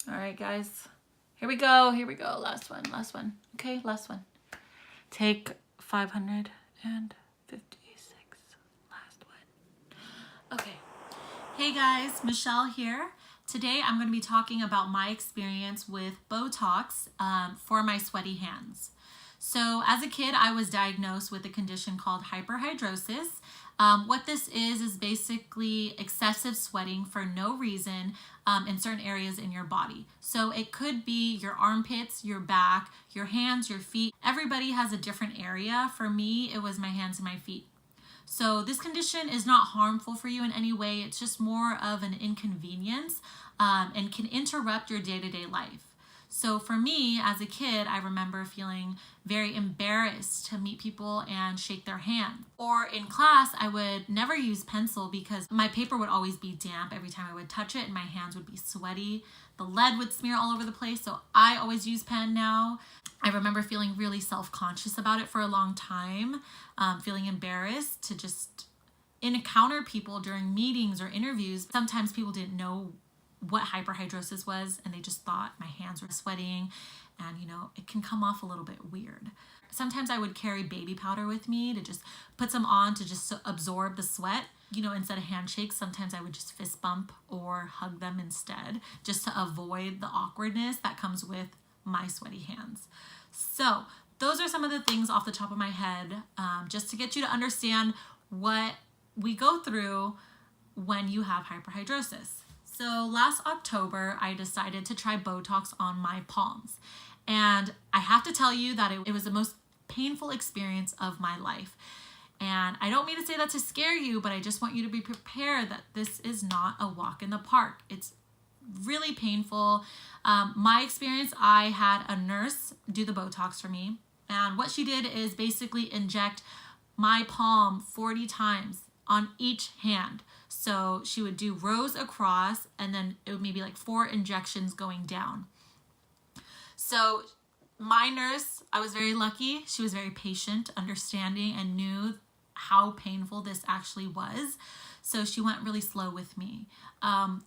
All right, guys. Here we go. Here we go. Last one. Last one. Okay, last one. Take 556. Last one. Okay. Hey guys, Michelle here. Today I'm going to be talking about my experience with Botox for my sweaty hands. So as a kid, I was diagnosed with a condition called hyperhidrosis. What this is basically excessive sweating for no reason in certain areas in your body. So it could be your armpits, your back, your hands, your feet. Everybody has a different area. For me, it was my hands and my feet. So this condition is not harmful for you in any way. It's just more of an inconvenience and can interrupt your day-to-day life. So for me, as a kid, I remember feeling very embarrassed to meet people and shake their hand. Or in class, I would never use pencil because my paper would always be damp every time I would touch it and my hands would be sweaty. The lead would smear all over the place, so I always use pen now. I remember feeling really self-conscious about it for a long time, feeling embarrassed to just encounter people during meetings or interviews. Sometimes people didn't know what hyperhidrosis was and they just thought my hands were sweating, and it can come off a little bit weird. Sometimes I would carry baby powder with me to just put some on to just absorb the sweat. Instead of handshakes, sometimes I would just fist bump or hug them instead, just to avoid the awkwardness that comes with my sweaty hands. So those are some of the things off the top of my head, just to get you to understand what we go through when you have hyperhidrosis. So last October, I decided to try Botox on my palms. And I have to tell you that it was the most painful experience of my life. And I don't mean to say that to scare you, but I just want you to be prepared that this is not a walk in the park. It's really painful. My experience, I had a nurse do the Botox for me. And what she did is basically inject my palm 40 times on each hand. So she would do rows across, and then it would maybe like 4 injections going down. So my nurse, I was very lucky. She was very patient, understanding, and knew how painful this actually was. So she went really slow with me.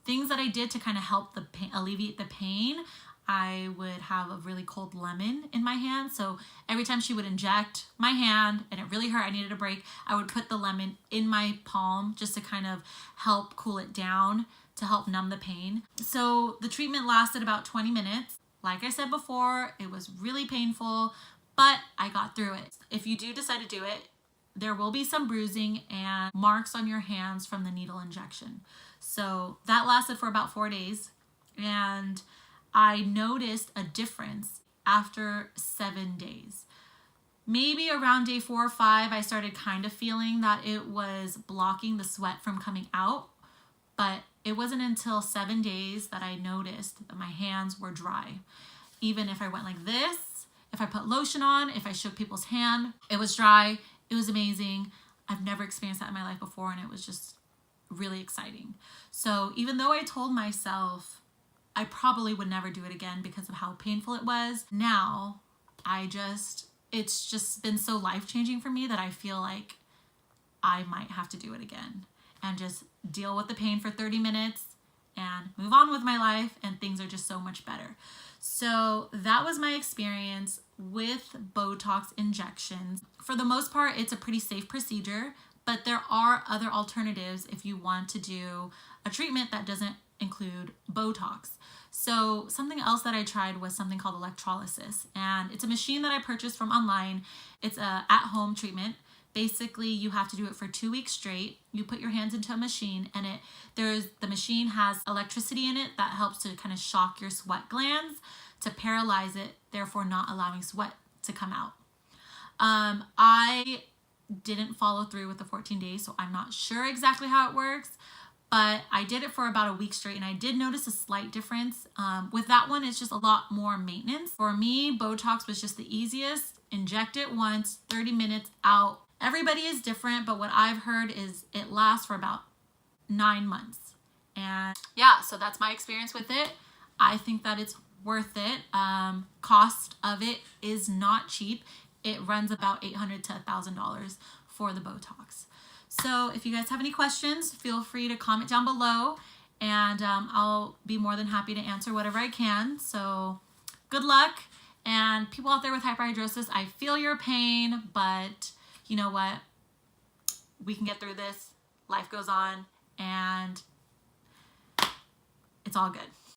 Things that I did to kind of help the pain, alleviate the pain, I would have a really cold lemon in my hand. So every time she would inject my hand and it really hurt, I needed a break, I would put the lemon in my palm just to kind of help cool it down, to help numb the pain. So the treatment lasted about 20 minutes. Like I said before, it was really painful, but I got through it. If you do decide to do it, there will be some bruising and marks on your hands from the needle injection. So that lasted for about 4 days. And I noticed a difference after 7 days. Maybe around day 4 or 5, I started kind of feeling that it was blocking the sweat from coming out, but it wasn't until 7 days that I noticed that my hands were dry. Even if I went like this, if I put lotion on, if I shook people's hand, it was dry. It was amazing. I've never experienced that in my life before, and it was just really exciting. So even though I told myself I probably would never do it again because of how painful it was, now it's just been so life-changing for me that I feel like I might have to do it again and just deal with the pain for 30 minutes and move on with my life, and things are just so much better. So that was my experience with Botox injections. For the most part, it's a pretty safe procedure, but there are other alternatives if you want to do a treatment that doesn't include Botox. So something else that I tried was something called Electrolysis, and it's a machine that I purchased from online. It's a at-home treatment. Basically, you have to do it for 2 weeks straight. You put your hands into a machine, and the machine has electricity in it that helps to kind of shock your sweat glands to paralyze it, therefore not allowing sweat to come out. I didn't follow through with the 14 days, so I'm not sure exactly how it works, but I did it for about a week straight, and I did notice a slight difference. With that one, it's just a lot more maintenance. For me, Botox was just the easiest. Inject it once, 30 minutes, out. Everybody is different, but what I've heard is it lasts for about 9 months. And yeah, so that's my experience with it. I think that it's worth it. Cost of it is not cheap. It runs about $800 to $1,000 for the Botox. So if you guys have any questions, feel free to comment down below. and I'll be more than happy to answer whatever I can. So good luck. And people out there with hyperhidrosis, I feel your pain, but you know what? We can get through this. Life goes on, and it's all good.